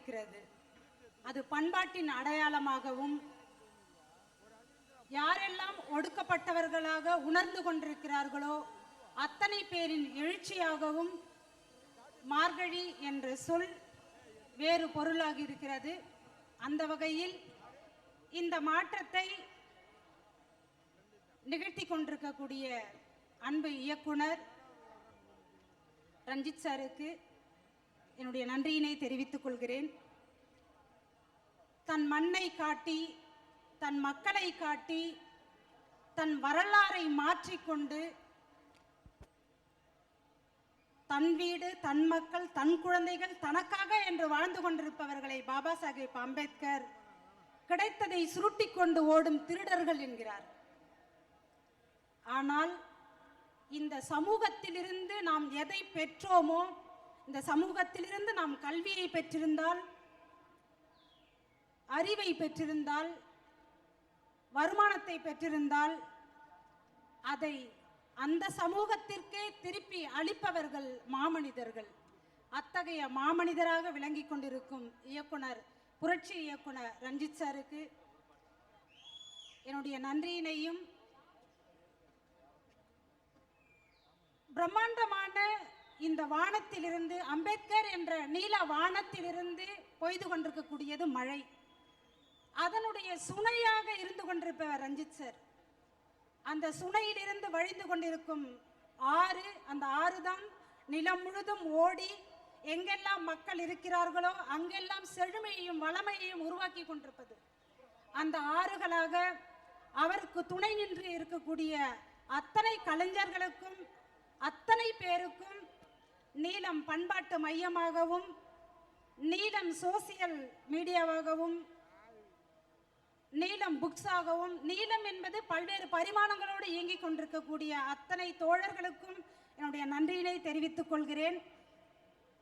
இருக்கிறது. அது பண்பாட்டின் அடையாளமாகவும் யாரெல்லாம் ஒடுக்கப்பட்டவர்களாக உணர்ந்து கொண்டிருக்கிறார்களோ அத்தனை பேரின் எழுச்சியாகவும் மார்கழி என்ற சொல் வேறு பொருளாக இருக்கிறது. அந்த வகையில் இந்த மாற்றத்தை நிகழ்த்தி கொண்டிருக்கக்கூடிய அன்பு இயக்குனர் ரஞ்சித் சாருக்கு என்னுடைய நன்றியினை தெரிவித்துக் கொள்கிறேன். தன் மண்ணை காட்டி, தன் மக்களை காட்டி, தன் வரலாறை மாற்றிக்கொண்டு தன் வீடு, தன் மக்கள், தன் குழந்தைகள் தனக்காக என்று வாழ்ந்து கொண்டிருப்பவர்களை பாபா சாஹேப் அம்பேத்கர் கிடைத்ததை சுருட்டி கொண்டு ஓடும் திருடர்கள் என்கிறார். ஆனால் இந்த சமூகத்திலிருந்து நாம் எதை பெற்றோமோ, இந்த சமூகத்திலிருந்து நாம் கல்வியை பெற்றிருந்தால், அறிவை பெற்றிருந்தால், வருமானத்தை பெற்றிருந்தால் அதை அந்த சமூகத்திற்கே திருப்பி அளிப்பவர்கள் மாமனிதர்கள். அத்தகைய மாமனிதராக விளங்கி கொண்டிருக்கும் இயக்குனர், புரட்சி இயக்குனர் ரஞ்சித் சாருக்கு என்னுடைய நன்றியினையும், பிரம்மாண்டமான இந்த வானத்திலிருந்து, அம்பேத்கர் என்ற நீல வானத்திலிருந்து பொய்து கொண்டிருக்கக்கூடியது மழை. அதனுடைய சுனையாக இருந்து கொண்டிருப்பவர் ரஞ்சித் சார். அந்த சுனையிலிருந்து வழிந்து கொண்டிருக்கும் ஆறு, அந்த ஆறு தான் நிலம் முழுதும் ஓடி எங்கெல்லாம் மக்கள் இருக்கிறார்களோ அங்கெல்லாம் செழுமையையும் வளமையையும் உருவாக்கி கொண்டிருப்பது. அந்த ஆறுகளாக அவருக்கு துணை நின்று இருக்கக்கூடிய அத்தனை கலைஞர்களுக்கும், அத்தனை பேருக்கும் நீலம் பண்பாட்டு மையமாகவும், நீலம் சோசியல் மீடியாவாகவும், நீலம் புக்ஸாகவும், நீலம் என்பது பல்வேறு பரிமாணங்களோடு இயங்கிக் கொண்டிருக்கக்கூடிய அத்தனை தோழர்களுக்கும் என்னுடைய நன்றியினை தெரிவித்துக் கொள்கிறேன்.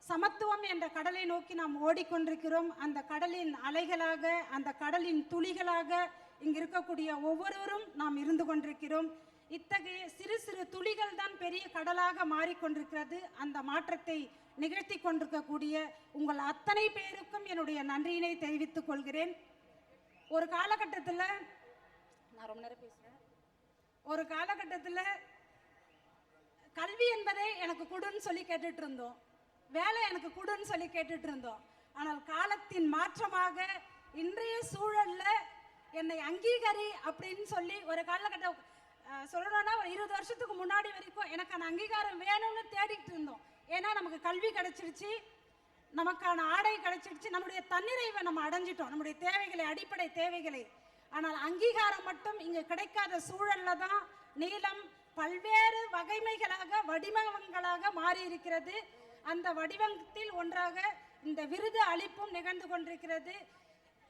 சமத்துவம் என்ற கடலை நோக்கி நாம் ஓடிக்கொண்டிருக்கிறோம். அந்த கடலின் அலைகளாக, அந்த கடலின் துளிகளாக இங்கு இருக்கக்கூடிய ஒவ்வொருவரும் நாம் இருந்து கொண்டிருக்கிறோம். இத்தகைய சிறு சிறு துளிகள் தான் பெரிய கடலாக மாறிக்கொண்டிருக்கிறது. அந்த மாற்றத்தை நிகழ்த்தி கொண்டிருக்கக்கூடிய உங்கள் அத்தனை பேருக்கும் என்னுடைய நன்றியினை தெரிவித்துக் கொள்கிறேன். ஒரு காலகட்டத்தில், நான் ரொம்ப நேரம் பேசுகிறேன், ஒரு காலகட்டத்தில் கல்வி என்பதை எனக்கு கொடுன்னு சொல்லி கேட்டுட்டு இருந்தோம், வேலை எனக்கு கொடுன்னு சொல்லி கேட்டுட்டு இருந்தோம். ஆனால் காலத்தின் மாற்றமாக இன்றைய சூழல்ல என்னை அங்கீகரி அப்படின்னு சொல்லி, ஒரு காலகட்டம் சொல்லணும்னா ஒரு 20 வருஷத்துக்கு முன்னாடி வரைக்கும் எனக்கான அங்கீகாரம் வேணும்னு தேடிட்டு இருந்தோம். ஏன்னா நமக்கு கல்வி கிடைச்சிருச்சு, நமக்கான ஆடை கிடைச்சிடுச்சு, நம்முடைய தன்னிறைவை நம்ம அடைஞ்சிட்டோம், நம்முடைய தேவைகளை, அடிப்படை தேவைகளை. ஆனால் அங்கீகாரம் மட்டும் இங்கு கிடைக்காத சூழல்ல தான் நீலம் பல்வேறு வகைமைகளாக, வடிவங்களாக மாறி இருக்கிறது. அந்த வடிவத்தில் ஒன்றாக இந்த விருது அளிப்பும் நிகழ்ந்து கொண்டிருக்கிறது.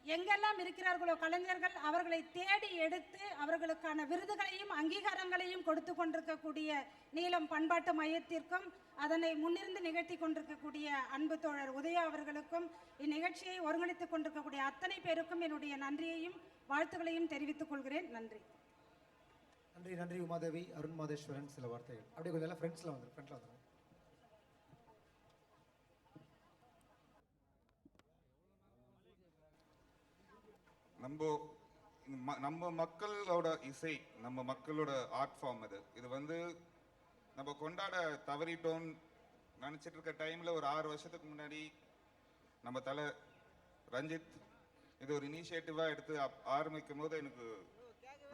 எங்கெல்லாம் இருக்கிறார்களோ கலைஞர்கள், அவர்களை தேடி எடுத்து அவர்களுக்கான விருதுகளையும் அங்கீகாரங்களையும் கொடுத்து கொண்டிருக்கக்கூடிய நீலம் பண்பாட்டு மையத்திற்கும், அதனை முன்னிருந்து நிகழ்த்தி கொண்டிருக்கக்கூடிய அன்பு தோழர் உதயா அவர்களுக்கும், இந்நிகழ்ச்சியை ஒருங்கிணைத்துக் கொண்டிருக்கக்கூடிய அத்தனை பேருக்கும் என்னுடைய நன்றியையும் வாழ்த்துக்களையும் தெரிவித்துக் கொள்கிறேன். நன்றி. நன்றி. நன்றி உமாதேவி. அருண் மாதேஸ்வரன் சில வார்த்தைகள். அப்படியே கொஞ்சம் எல்லாம் ஃப்ரெண்ட்ஸ்ல வந்துடும். நம்ம மக்களோட இசை, நம்ம மக்களோட ஆர்ட் ஃபார்ம் இது வந்து நம்ம கொண்டாட தவறிட்டோன்னு நினச்சிட்டு இருக்க டைமில் ஒரு 6 வருஷத்துக்கு முன்னாடி நம்ம தலை ரஞ்சித் இது ஒரு இனிஷியேட்டிவாக எடுத்து ஆரம்பிக்கும் போது எனக்கு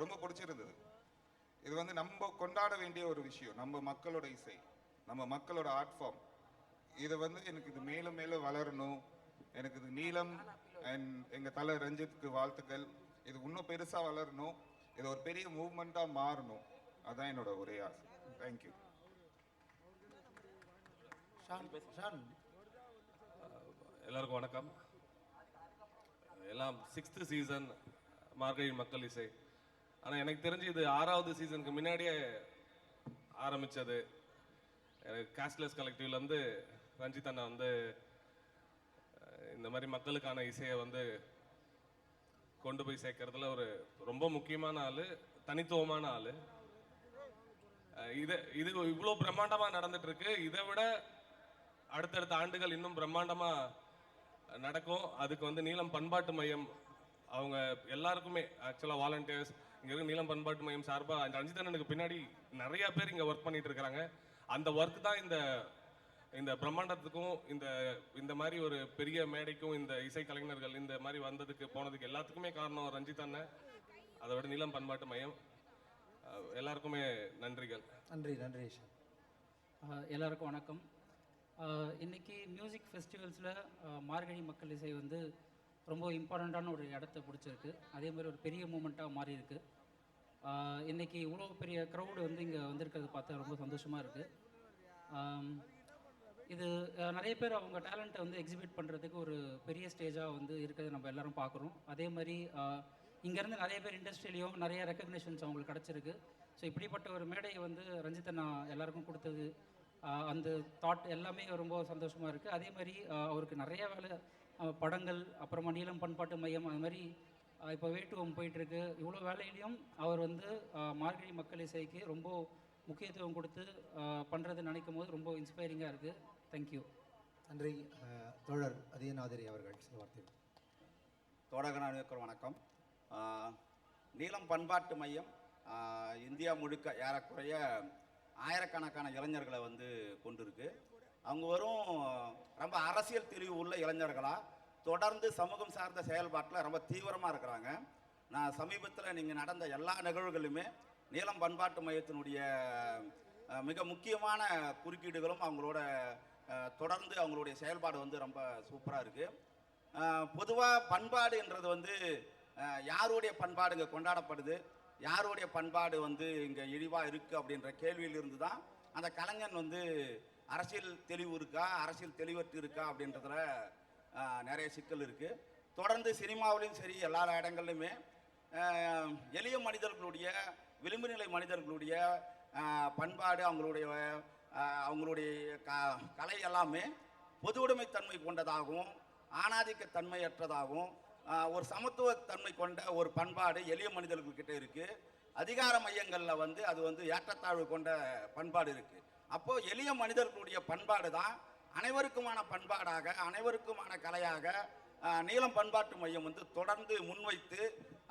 ரொம்ப பிடிச்சிருந்தது. இது வந்து நம்ம கொண்டாட வேண்டிய ஒரு விஷயம், நம்ம மக்களோட இசை, நம்ம மக்களோட ஆர்ட் ஃபார்ம். இதை வந்து எனக்கு இது மேலும் மேலும் வளரணும். எனக்கு இது நீலம் அண்ட் எங்கள் தலை ரஞ்சித்துக்கு வாழ்த்துக்கள். இது இன்னும் பெருசாக வளரணும், இது ஒரு பெரிய மூவ்மெண்ட்டாக மாறணும். அதுதான் என்னோட ஒரே ஆசை. தேங்க்யூ. எல்லாருக்கும் வணக்கம். எல்லாம் 6th சீசன் மார்கழி மக்கள் இசை. ஆனால் எனக்கு தெரிஞ்சு இது 6வது சீசனுக்கு முன்னாடியே ஆரம்பித்தது. காஸ்ட்லெஸ் கலெக்டிவ்லேருந்து ரஞ்சித் அண்ணா வந்து இந்த மாதிரி மக்களுக்கான இசையை வந்து கொண்டு போய் சேர்க்கறதுல ஒரு ரொம்ப முக்கியமான ஆள், தனித்துவமான ஆள். இது இவ்வளோ பிரம்மாண்டமாக நடந்துட்டு இருக்கு. இதை விட அடுத்தடுத்த ஆண்டுகள் இன்னும் பிரம்மாண்டமாக நடக்கும். அதுக்கு வந்து நீலம் பண்பாட்டு மையம் அவங்க எல்லாருக்குமே ஆக்சுவலாக வாலண்டியர்ஸ் இங்கே இருக்க நீலம் பண்பாட்டு மையம் சார்பாக ரஞ்சித் அண்ணனுக்கு பின்னாடி நிறைய பேர் இங்கே ஒர்க் பண்ணிட்டு இருக்கிறாங்க. அந்த ஒர்க் தான் இந்த பிரம்மாண்டத்துக்கும் இந்த மாதிரி ஒரு பெரிய மேடைக்கும் இந்த இசை கலைஞர்கள் இந்த மாதிரி வந்ததுக்கு போனதுக்கு எல்லாத்துக்குமே காரணம் ரஞ்சித் அண்ணன், அதை விட நீலம் பண்பாட்டு மையம். எல்லாருக்குமே நன்றிகள். நன்றி நன்றி ஈஷா. எல்லாருக்கும் வணக்கம். இன்னைக்கு மியூசிக் ஃபெஸ்டிவல்ஸில் மார்கழி மக்கள் இசை வந்து ரொம்ப இம்பார்ட்டண்ட்டான ஒரு இடத்த பிடிச்சிருக்கு. அதே மாதிரி ஒரு பெரிய மூமெண்ட்டாக மாறி இருக்கு. இன்னைக்கு இவ்வளோ பெரிய க்ரௌடு வந்து இங்கே வந்திருக்கிறது பார்த்தா ரொம்ப சந்தோஷமாக இருக்குது. இது நிறைய பேர் அவங்க டேலண்ட்டை வந்து எக்ஸிபிட் பண்ணுறதுக்கு ஒரு பெரிய ஸ்டேஜாக வந்து இருக்கிறத நம்ம எல்லாரும் பார்க்குறோம். அதே மாதிரி இங்கேருந்து நிறைய பேர் இண்டஸ்ட்ரியிலையும் நிறைய ரெக்கக்னிஷன்ஸ் அவங்களுக்கு கிடச்சிருக்கு. ஸோ இப்படிப்பட்ட ஒரு மேடையை வந்து ரஞ்சித்தை நான் எல்லாருக்கும் கொடுத்தது, அந்த தாட் எல்லாமே ரொம்ப சந்தோஷமாக இருக்குது. அதே மாதிரி அவருக்கு நிறைய வேலை படங்கள், அப்புறமா நீலம் பண்பாட்டு மையம், அது மாதிரி இப்போ வேட்டுவம் போயிட்டுருக்கு. இவ்வளோ வேலையிலையும் அவர் வந்து மார்கழி மக்கள் இசைக்கு ரொம்ப முக்கியத்துவம் கொடுத்து பண்ணுறது நினைக்கும் போது ரொம்ப இன்ஸ்பைரிங்காக இருக்குது. தேங்க்யூ. நன்றி. தோழர் அதியநாதிரி அவர்கள் சில வார்த்தைகள். தோழர்கள் அனைவருக்கும் வணக்கம். நீலம் பண்பாட்டு மையம் இந்தியா முழுக்க ஏறக்குறைய ஆயிரக்கணக்கான இளைஞர்களை வந்து கொண்டிருக்கு. அவங்க வரும் ரொம்ப அரசியல் தெளிவு உள்ள இளைஞர்களாக தொடர்ந்து சமூகம் சார்ந்த செயல்பாட்டில் ரொம்ப தீவிரமாக இருக்கிறாங்க. நான் சமீபத்தில் நீங்கள் நடந்த எல்லா நிகழ்வுகளுமே நீலம் பண்பாட்டு மையத்தினுடைய மிக முக்கியமான குறுக்கீடுகளும் அவங்களோட தொடர்ந்து அவங்களுடைய செயல்பாடு வந்து ரொம்ப சூப்பராக இருக்குது. பொதுவாக பண்பாடுன்றது வந்து யாருடைய பண்பாடு இங்கே கொண்டாடப்படுது, யாருடைய பண்பாடு வந்து இங்கே இழிவாக இருக்குது அப்படின்ற கேள்வியிலிருந்து தான் அந்த கலைஞன் வந்து அரசியல் தெளிவு இருக்கா, அரசியல் தெளிவற்று இருக்கா அப்படின்றதுல நிறைய சிக்கல் இருக்குது. தொடர்ந்து சினிமாவிலையும் சரி எல்லா இடங்கள்லையுமே எளிய மனிதர்களுடைய விளிம்பு நிலை மனிதர்களுடைய பண்பாடு அவங்களுடைய கலை எல்லாமே பொது உடைமைத்தன்மை கொண்டதாகவும் ஆணாதிக்கத்தன்மையற்றதாகவும் ஒரு சமத்துவத்தன்மை கொண்ட ஒரு பண்பாடு எளிய மனிதர்கள்கிட்ட இருக்குது. அதிகார மையங்களில் வந்து அது வந்து ஏற்றத்தாழ்வு கொண்ட பண்பாடு இருக்குது. அப்போது எளிய மனிதர்களுடைய பண்பாடு தான் அனைவருக்குமான பண்பாடாக, அனைவருக்குமான கலையாக நீலம் பண்பாட்டு மையம் வந்து தொடர்ந்து முன்வைத்து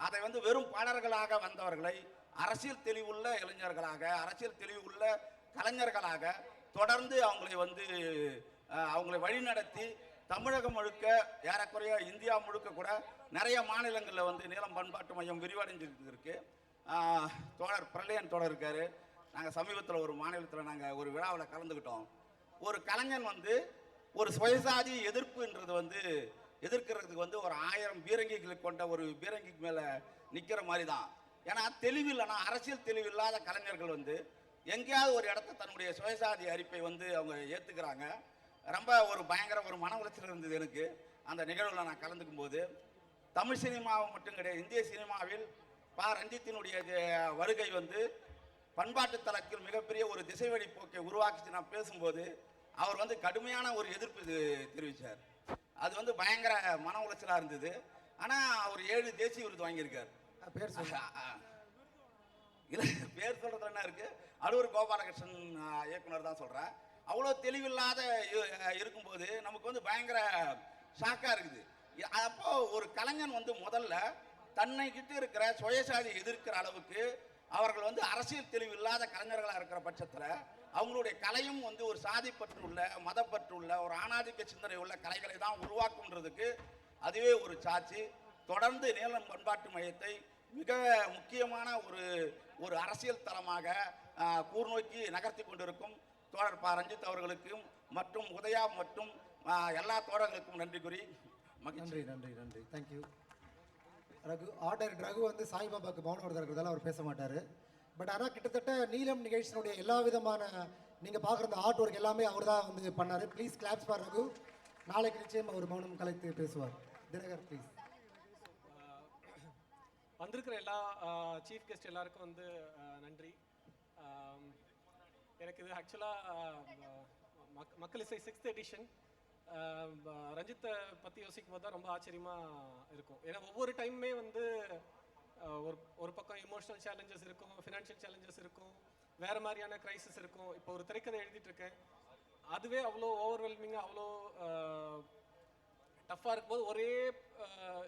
அதை வந்து வெறும் பாடல்களாக வந்தவர்களை அரசியல் தெளிவுள்ள இளைஞர்களாக, அரசியல் தெளிவுள்ள கலைஞர்களாக தொடர்ந்து அவங்களை வழிநடத்தி தமிழகம் முழுக்க ஏறக்குறைய இந்தியா முழுக்க கூட நிறைய மாநிலங்களில் வந்து நீலம் பண்பாட்டு மையம் விரிவடைஞ்சிருக்கு இருக்கு. தோழர் பிரளயன் தோழர் இருக்காரு. நாங்கள் சமீபத்தில் ஒரு மாநிலத்தில் நாங்கள் ஒரு விழாவில் கலந்துக்கிட்டோம். ஒரு கலைஞன் வந்து ஒரு சுயசாதி எதிர்ப்புன்றது வந்து எதிர்க்கிறதுக்கு வந்து ஒரு 1000 பீரங்கிகள் கொண்ட ஒரு பீரங்கிக்கு மேலே நிற்கிற மாதிரி தான். ஏன்னா தெளிவில்லைன்னா, அரசியல் தெளிவில்லாத கலைஞர்கள் வந்து எங்கேயாவது ஒரு இடத்த தன்னுடைய சுயசாதி அறிப்பை வந்து அவங்க ஏற்றுக்கிறாங்க. ரொம்ப ஒரு பயங்கர ஒரு மன உளைச்சல் இருந்தது எனக்கு அந்த நிகழ்வில் நான் கலந்துக்கும் போது. தமிழ் சினிமாவை மட்டும் கிடையாது, இந்திய சினிமாவில் ரஞ்சித்தினுடைய வருகை வந்து பண்பாட்டு தளத்தில் மிகப்பெரிய ஒரு திசைவழி போக்கை உருவாக்கிச்சு. நான் பேசும்போது அவர் வந்து கடுமையான ஒரு எதிர்ப்பு தெரிவித்தார். அது வந்து பயங்கர மன உளைச்சலாக இருந்தது. ஆனால் அவர் 7 தேசிய விருது வாங்கியிருக்கார். பேர் இல்லை, பேர் சொல்கிறது என்ன இருக்குது, அடூர் கோபாலகிருஷ்ணன் இயக்குனர் தான் சொல்கிறேன். அவ்வளோ தெளிவில்லாத இருக்கும்போது நமக்கு வந்து பயங்கர ஷாக்காக இருக்குது. அப்போது ஒரு கலைஞன் வந்து முதல்ல தன்னை கிட்ட இருக்கிற சுயசாதி எதிர்க்கிற அளவுக்கு அவர்கள் வந்து அரசியல் தெளிவு இல்லாத கலைஞர்களாக இருக்கிற பட்சத்தில் அவங்களுடைய கலையும் வந்து ஒரு சாதிப்பற்று உள்ள, மதப்பற்று உள்ள, ஒரு ஆணாதிக்க சிந்தனை உள்ள கலைகளை தான் உருவாக்குன்றதுக்கு அதுவே ஒரு சாட்சி. தொடர்ந்து நீலம் பண்பாட்டு மையத்தை மிக முக்கியமான ஒரு அரசியல் தளமாக கூர்நோக்கி நகர்த்தி கொண்டிருக்கும் தோழர் ரஞ்சித் அவர்களுக்கும் மற்றும் உதயா மற்றும் எல்லா தோழர்களுக்கும் நன்றி கூறி நன்றி நன்றி நன்றி. தேங்க்யூ. ரகு ஆர்டர் ரகு வந்து சாய்பாபாவுக்கு மௌனவரதா இருக்கிறதால அவர் பேச மாட்டார். பட் ஆனால் கிட்டத்தட்ட நீலம் நிகழ்ச்சியினுடைய எல்லா விதமான நீங்கள் பார்க்குற அந்த ஆர்ட் ஒர்க் எல்லாமே அவர் தான் வந்து பண்ணார். Please claps for Raghu. நாளைக்கு நிச்சயம் அவர் மௌனம் கலைத்து பேசுவார். தினகர் ப்ளீஸ். வந்திருக்கிற எல்லா சீஃப் கெஸ்ட் எல்லாருக்கும் வந்து நன்றி. எனக்கு இது ஆக்சுவலாக மக்கள் இசை 6th எடிஷன் ரஞ்சித்தை பற்றி யோசிக்கும் போது தான் ரொம்ப ஆச்சரியமாக இருக்கும். ஏன்னா ஒவ்வொரு டைமுமே வந்து ஒரு பக்கம் எமோஷனல் சேலஞ்சஸ் இருக்கும், ஃபினான்ஷியல் சேலஞ்சஸ் இருக்கும், வேறு மாதிரியான க்ரைசிஸ் இருக்கும். இப்போ ஒரு திரைக்கதை எழுதிட்டு இருக்கேன், அதுவே அவ்வளோ ஓவர்வெல்மிங்காக அவ்வளோ டஃப்பாக இருக்கும்போது ஒரே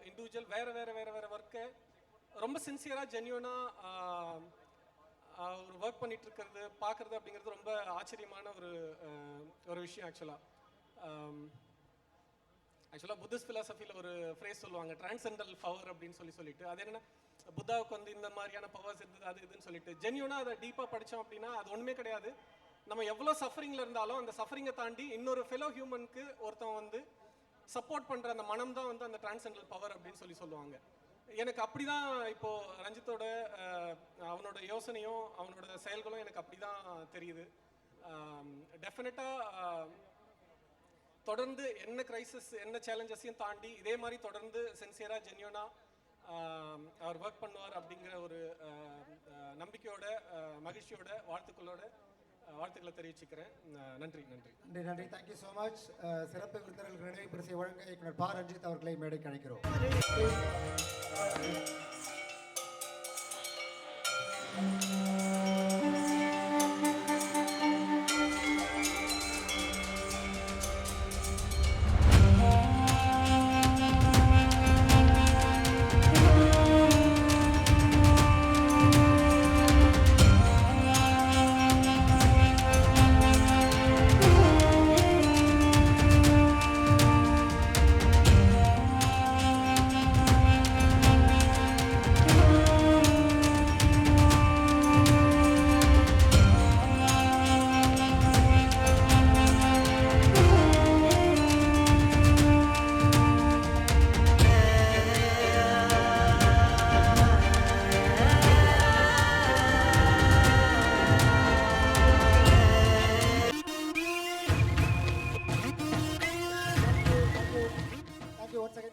இண்டிவிஜுவல் வேற ஒர்க்கை ரொம்ப சின்சியராக ஜென்யூனாக ஒரு ஒர்க் பண்ணிட்டு இருக்கிறது பார்க்குறது அப்படிங்கிறது ரொம்ப ஆச்சரியமான ஒரு விஷயம் ஆக்சுவலாக புத்திஸ்ட் ஃபிலாசபியில் ஒரு ஃப்ரேஸ் சொல்லுவாங்க, டிரான்செண்டல் பவர் அப்படின்னு சொல்லிட்டு அது என்னன்னா புத்தாவுக்கு வந்து இந்த மாதிரியான பவர்ஸ் இருந்தது அது இதுன்னு சொல்லிட்டு ஜென்யூனாக அதை டீப்பாக படித்தோம் அப்படின்னா அது ஒன்றுமே கிடையாது. நம்ம எவ்வளோ சஃபரிங்கில் இருந்தாலும் அந்த சஃபரிங்கை தாண்டி இன்னொரு ஃபெலோ ஹியூமனுக்கு ஒருத்தன் வந்து சப்போர்ட் பண்ணுற அந்த மனம் தான் வந்து அந்த டிரான்செண்டல் பவர் அப்படின்னு சொல்லுவாங்க. எனக்கு அப்படி தான் இப்போது ரஞ்சித்தோட அவனோட யோசனையும் அவனோட செயல்களும் எனக்கு அப்படி தான் தெரியுது. டெஃபினட்டாக தொடர்ந்து என்ன கிரைசிஸ் என்ன சேலஞ்சஸையும் தாண்டி இதே மாதிரி தொடர்ந்து சின்சியராக ஜென்யூனாக அவர் ஒர்க் பண்ணுவார் அப்படிங்கிற ஒரு நம்பிக்கையோட மகிழ்ச்சியோட வாழ்த்துக்களை தெரிவிச்சுக்கிறேன். நன்றி. Thank you so much. சிறப்பு விருந்தினர்களுக்கு நினைவு பரிசை வழங்க இயக்குனர் பா. ரஞ்சித் அவர்களை மேடைக்கு அழைக்கிறோம்.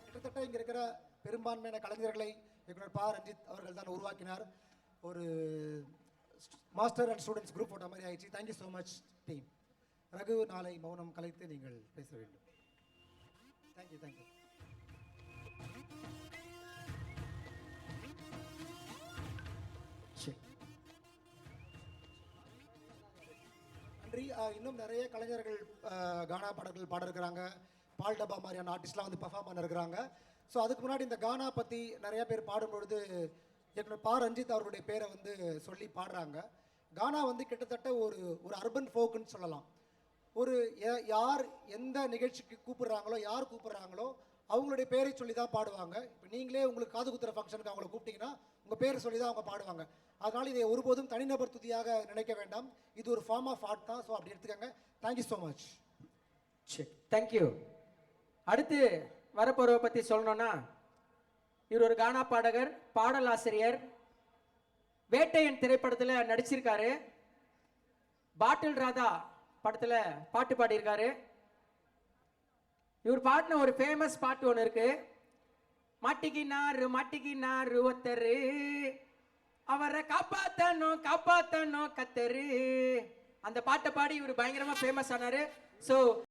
கிட்டத்தட்ட இங்கே இருக்கிற பெரும்பான்மையான கலைஞர்களை இயக்குனர் பா. ரஞ்சித் அவர்கள் தான் உருவாக்கினார். ஒரு மாஸ்டர் அண்ட் ஸ்டூடெண்ட்ஸ் குரூப் போட்ட மாதிரி ஆயிடுச்சு. Thank you so much team. Raghu, நாளை மௌனம் கலைத்து நீங்கள் பேச வேண்டும். தேங்க்யூ. நன்றி. இன்னும் நிறைய கலைஞர்கள் கானா பாடல்கள் பாட இருக்கிறாங்க. பால் டப்பா மாதிரியான ஆர்டிஸ்ட்லாம் வந்து பெர்ஃபார்ம் பண்ண இருக்கிறாங்க. ஸோ அதுக்கு முன்னாடி இந்த கானா பற்றி நிறைய பேர் பாடும்பொழுது இயக்குனர் பா. ரஞ்சித் அவர்களுடைய பேரை வந்து சொல்லி பாடுறாங்க. கானா வந்து கிட்டத்தட்ட ஒரு அர்பன் ஃபோக்குன்னு சொல்லலாம். ஒரு யார் எந்த நிகழ்ச்சிக்கு கூப்பிட்றாங்களோ அவங்களுடைய பேரை சொல்லி தான் பாடுவாங்க. இப்போ நீங்களே உங்களுக்கு காது குத்துற ஃபங்க்ஷனுக்கு அவங்கள கூப்பிட்டீங்கன்னா உங்கள் பேரை சொல்லி தான் அவங்க பாடுவாங்க. அதனால் இதை ஒருபோதும் தனிநபர் துதியாக நினைக்க வேண்டாம். இது ஒரு ஃபார்ம் ஆஃப் ஆர்ட் தான். ஸோ அப்படி எடுத்துக்கோங்க. Thank you so much. தேங்க்யூ. அடுத்து வரப்போறவை பற்றி சொல்லணும்னா, இவர் ஒரு கானா பாடகர், பாடலாசிரியர், வேட்டையன் திரைப்படத்தில் நடிச்சிருக்காரு, பாட்டில் ராதா படத்தில் பாட்டு பாடியிருக்காரு. இவர் பாடின ஒரு ஃபேமஸ் பாட்டு ஒன்று இருக்கு, மாட்டிக்கினாரு ஒத்தரு, அவரை காப்பாத்தணும் கத்தரு. அந்த பாட்டை பாடி இவர் பயங்கரமா ஃபேமஸ் ஆனாரு. ஸோ